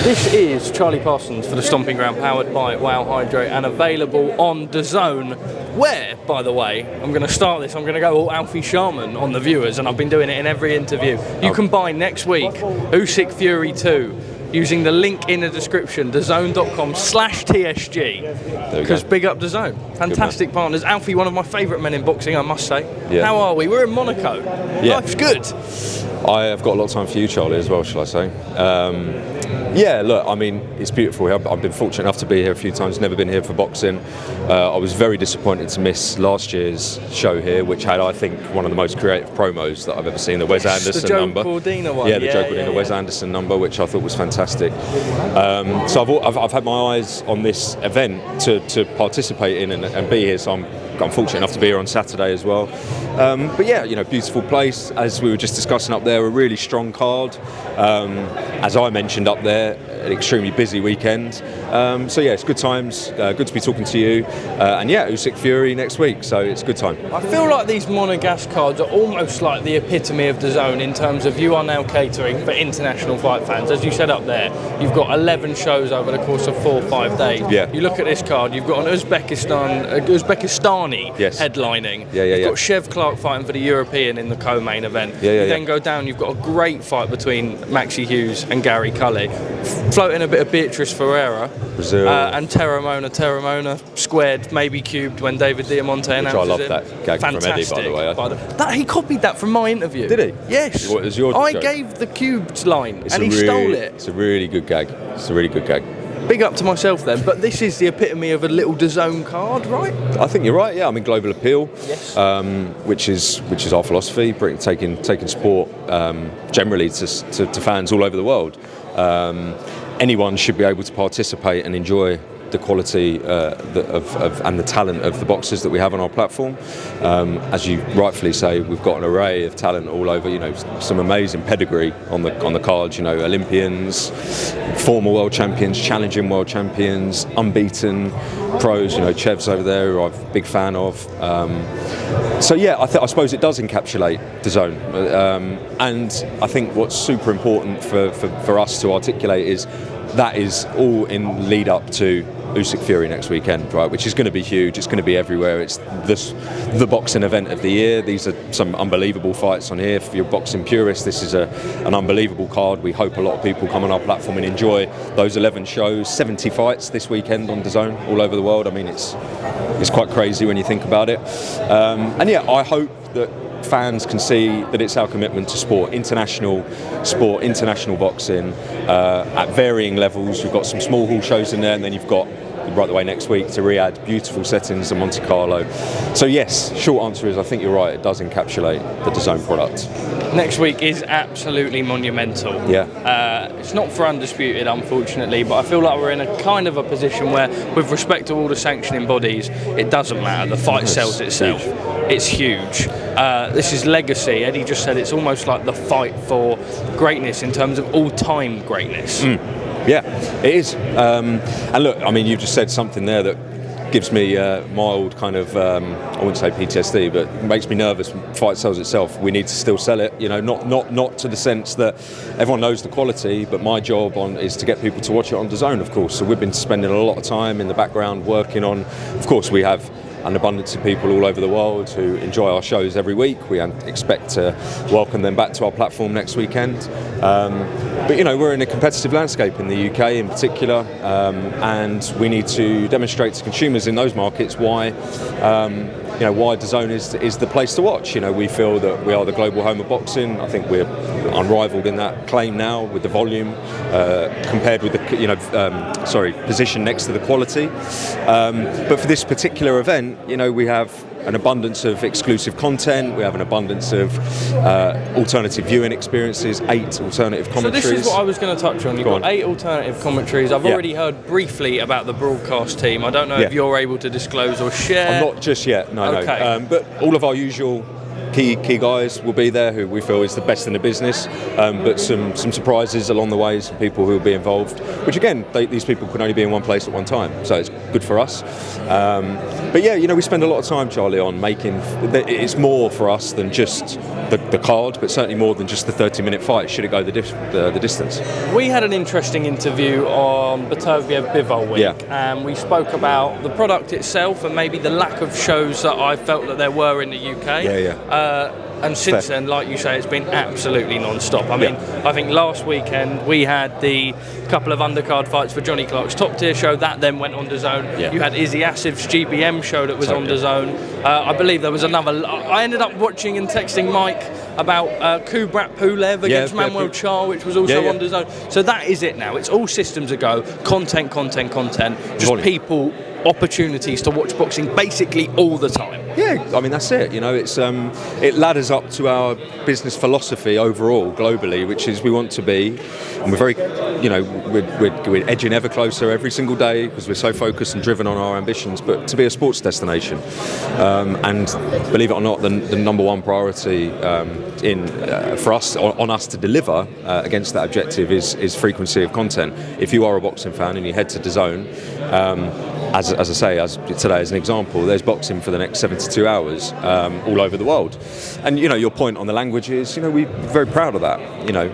This is Charlie Parsons for the Stomping Ground, powered by Wow Hydrate and available on DAZN, where, by the way, I'm going to start this, I'm going to go all Alfie Sharman on the viewers, and I've been doing it in every interview. You can buy next week Usky Fury 2 using the link in the description, DAZN.com/TSG, because big up DAZN. Fantastic partners. Alfie, one of my favourite men in boxing, I must say. Yeah. How are we? We're in Monaco. Yeah. Life's good. I have got a lot of time for you, Charlie, as well, shall I say. Yeah, look, I mean, it's beautiful here. I've been fortunate enough to be here a few times, never been here for boxing. I was very disappointed to miss last year's show here, which had, I think, one of the most creative promos that I've ever seen, the Wes Anderson number. The Joe Cordina one. Yeah, the Joe Cordina, Wes Anderson number, which I thought was fantastic. So I've had my eyes on this event to participate in and be here, so I'm fortunate enough to be here on Saturday as well. But yeah, you know, beautiful place, as we were just discussing up there, a really strong card. As I mentioned up there, an extremely busy weekend. So yeah, it's good times, good to be talking to you. And yeah, Usky Fury next week, so it's a good time. I feel like these Monegasque cards are almost like the epitome of DAZN in terms of you are now catering for international fight fans. As you said up there, you've got 11 shows over the course of 4 or 5 days. Yeah. You look at this card, you've got an Uzbekistani headlining. You've got Chev Clark fighting for the European in the co-main event. You then go down, you've got a great fight between Maxi Hughes and Gary Cully. Floating a bit of Beatrice Ferreira. Brazil. And Terramona squared, maybe cubed when David Diamante announces it. I love that gag from Eddie, by the way. He copied that from my interview. Did he? Yes. What was your I joke? gave the cubed line and he stole it. It's a really good gag. It's a really good gag. Big up to myself then, but this is the epitome of a little DAZN card, right? I think you're right. Yeah, I mean, global appeal, yes. which is our philosophy, taking sport generally to fans all over the world. Anyone should be able to participate and enjoy the quality and the talent of the boxers that we have on our platform. As you rightfully say, we've got an array of talent all over. You know, some amazing pedigree on the cards. You know, Olympians, former world champions, challenging world champions, unbeaten pros. You know, Chev's over there, who I'm a big fan of. So yeah, I suppose it does encapsulate DAZN. And I think what's super important for us to articulate is that is all in lead up to Usky Fury next weekend, right? Which is going to be huge. It's going to be everywhere. It's the boxing event of the year. These are some unbelievable fights on here. For your boxing purists, this is an unbelievable card. We hope a lot of people come on our platform and enjoy those 11 shows, 70 fights this weekend on DAZN all over the world. I mean, it's quite crazy when you think about it. And yeah, I hope that fans can see that it's our commitment to international boxing at varying levels. We've got some small hall shows in there, and then you've got right the way next week to Riyadh, beautiful settings in Monte Carlo. So yes, short answer is I think you're right, it does encapsulate the DAZN product. Next week is absolutely monumental. Yeah. It's not for Undisputed, unfortunately, but I feel like we're in a kind of a position where, with respect to all the sanctioning bodies, it doesn't matter. The fight sells itself. Huge. It's huge. This is legacy. Eddie just said it's almost like the fight for greatness in terms of all-time greatness. Yeah, it is. And look, I mean, you've just said something there that gives me mild kind of, I wouldn't say PTSD, but makes me nervous when fight sells itself. We need to still sell it, you know, not to the sense that everyone knows the quality, but my job is to get people to watch it on DAZN, of course. So we've been spending a lot of time in the background working on, of course, we have an abundance of people all over the world who enjoy our shows every week. We expect to welcome them back to our platform next weekend. But you know, we're in a competitive landscape in the UK in particular, and we need to demonstrate to consumers in those markets why DAZN is the place to watch. You know, we feel that we are the global home of boxing. I think we're unrivaled in that claim now with the volume compared with the position next to the quality. But for this particular event, you know, we have an abundance of exclusive content. We have an abundance of alternative viewing experiences, 8 alternative commentaries. So this is what I was going to touch on. You've got 8 alternative commentaries. I've already heard briefly about the broadcast team. I don't know if you're able to disclose or share. I'm not just yet, no. But all of our usual key guys will be there who we feel is the best in the business, but some surprises along the way, some people who will be involved, which again, these people can only be in one place at one time, so it's good for us. But yeah, we spend a lot of time, Charlie, on making, it's more for us than just the card, but certainly more than just the 30-minute fight, should it go the distance. We had an interesting interview on Batavia Bivol Week, and we spoke about the product itself and maybe the lack of shows that I felt that there were in the UK. And since then, like you say, it's been absolutely non-stop. I mean, I think last weekend we had the couple of undercard fights for Johnny Clark's top tier show. That then went on DAZN. You had Izzy Asif's GBM show that was on DAZN. I believe there was another. I ended up watching and texting Mike about Kubrat Pulev against Manuel Char, which was also on DAZN. So that is it now. It's all systems a go. Content. Just people, opportunities to watch boxing basically all the time. Yeah, I mean that's it. It's it ladders up to our business philosophy overall globally, which is we want to be, and we're very, we're edging ever closer every single day because we're so focused and driven on our ambitions, but to be a sports destination. And believe it or not, the number one priority for us on us to deliver against that objective is frequency of content. If you are a boxing fan and you head to DAZN, as I say, as today as an example, there's boxing for the next 72 hours all over the world. And your point on the languages, we're very proud of that.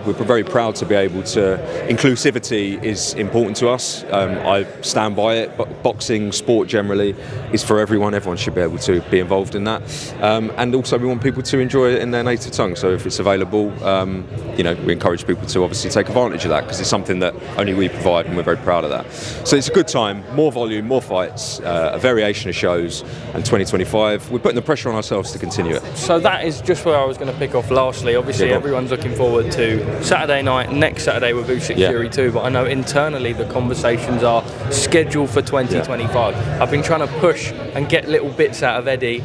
We're very proud to be able to. Inclusivity is important to us. I stand by it. But boxing, sport generally, is for everyone. Everyone should be able to be involved in that. And also, we want people to enjoy it in their native tongue. So if it's available, we encourage people to obviously take advantage of that because it's something that only we provide, and we're very proud of that. So it's a good time. More volume, more fights, a variation of shows, and 2025, we're putting the pressure on ourselves to continue it. So that is just where I was going to pick off lastly. Obviously, everyone's looking forward to Saturday night, next Saturday with Usky Fury 2, but I know internally the conversations are scheduled for 2025. I've been trying to push and get little bits out of Eddie.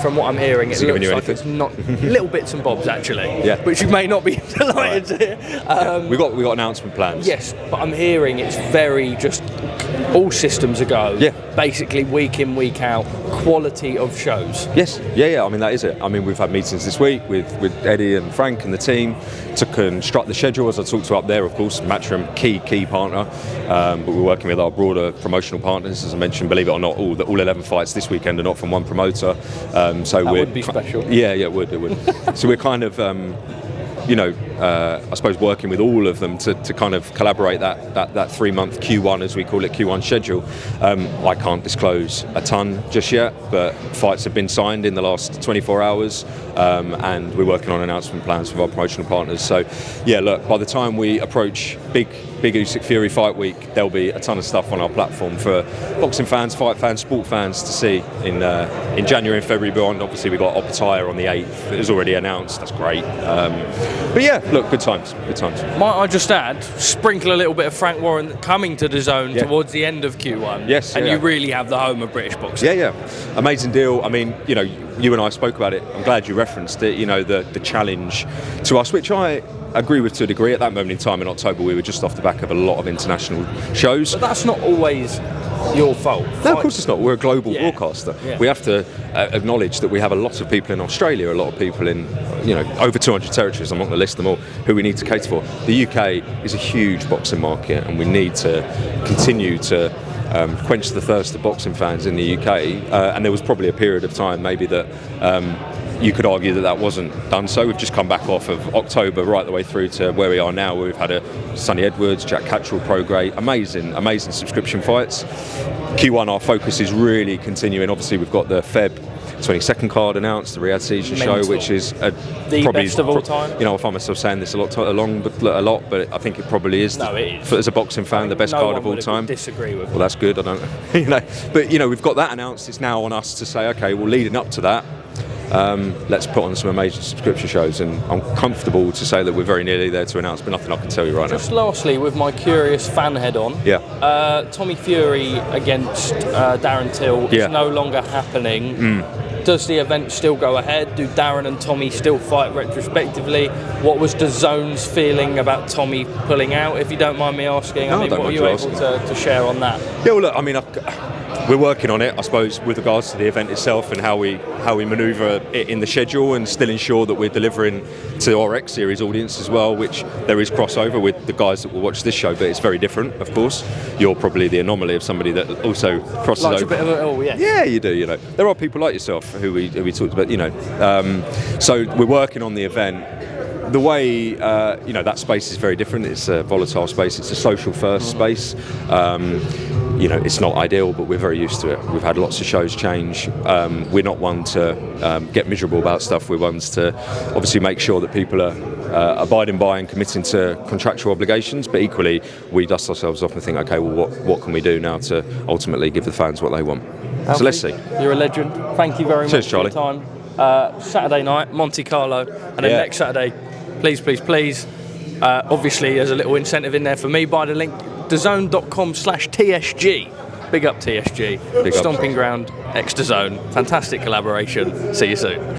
From what I'm hearing, it looks like it's not little bits and bobs actually, which you may not be delighted to hear. We got announcement plans. Yes, but I'm hearing it's very just all systems a go. Basically week in, week out, quality of shows. Yes, I mean that is it. I mean we've had meetings this week with Eddie and Frank and the team to construct the schedule, as I talked to up there. Of course, Matchroom, key partner, but we're working with our broader promotional partners, as I mentioned. Believe it or not, all 11 fights this weekend are not from one promoter. So that would be special. Yeah, it would. So we're kind of. I suppose working with all of them to kind of collaborate that 3-month Q1, as we call it, Q1 schedule. I can't disclose a ton just yet, but fights have been signed in the last 24 hours, and we're working on announcement plans with our promotional partners. So, look, by the time we approach big Usky Fury fight week, there'll be a ton of stuff on our platform for boxing fans, fight fans, sport fans to see in January and February beyond. Obviously, we've got Optire on the 8th. It was already announced. That's great. But look, good times. Might I just add, sprinkle a little bit of Frank Warren coming to DAZN towards the end of Q1. Yes. And you really have the home of British boxing. Amazing deal. I mean, you and I spoke about it. I'm glad you referenced it. The challenge to us, which I agree with to a degree. At that moment in time in October, we were just off the back of a lot of international shows. But that's not always your fault. No, of course it's not. We're a global broadcaster. We have to acknowledge that we have a lot of people in Australia, a lot of people in over 200 territories. I'm not going to list them all, who we need to cater for. The UK is a huge boxing market, and we need to continue to quench the thirst of boxing fans in the UK. And there was probably a period of time maybe that you could argue that wasn't done so. We've just come back off of October right the way through to where we are now, where we've had a Sonny Edwards, Jack Cattrall, Prograis, amazing subscription fights. Q1, our focus is really continuing. Obviously, we've got the Feb 22nd card announced, the Riyadh Season show, which is the probably best of all time. I find myself saying this a lot, but I think it probably is. No, it is. As a boxing fan, the best card of all time. Disagree with. Well, that's good. I don't, but we've got that announced. It's now on us to say, okay, well, leading up to that, let's put on some amazing subscription shows, and I'm comfortable to say that we're very nearly there to announce, but nothing I can tell you right now. Just lastly, with my curious fan head on, Tommy Fury against Darren Till is no longer happening. Does the event still go ahead? Do Darren and Tommy still fight retrospectively? What was DAZN's feeling about Tommy pulling out, if you don't mind me asking? No, what are you able to share on that? Yeah, well, look, I mean, we're working on it, I suppose, with regards to the event itself and how we manoeuvre it in the schedule, and still ensure that we're delivering to our X Series audience as well, which there is crossover with the guys that will watch this show, but it's very different, of course. You're probably the anomaly of somebody that also crosses over. A bit of a, oh yeah. Yeah, you do. There are people like yourself who we talked about. So we're working on the event. The way that space is very different. It's a volatile space. It's a social first space. It's not ideal, but we're very used to it. We've had lots of shows change. We're not one to get miserable about stuff. We're ones to obviously make sure that people are abiding by and committing to contractual obligations. But equally, we dust ourselves off and think, okay, well, what can we do now to ultimately give the fans what they want? Alfie, so let's see. You're a legend. Thank you very much Charlie. for your time. Saturday night, Monte Carlo, and then next Saturday, please. Obviously, there's a little incentive in there for me. Buy the link, DAZN.com/TSG. Big up TSG. Big up. Stomping Ground, DAZN. Fantastic collaboration. See you soon.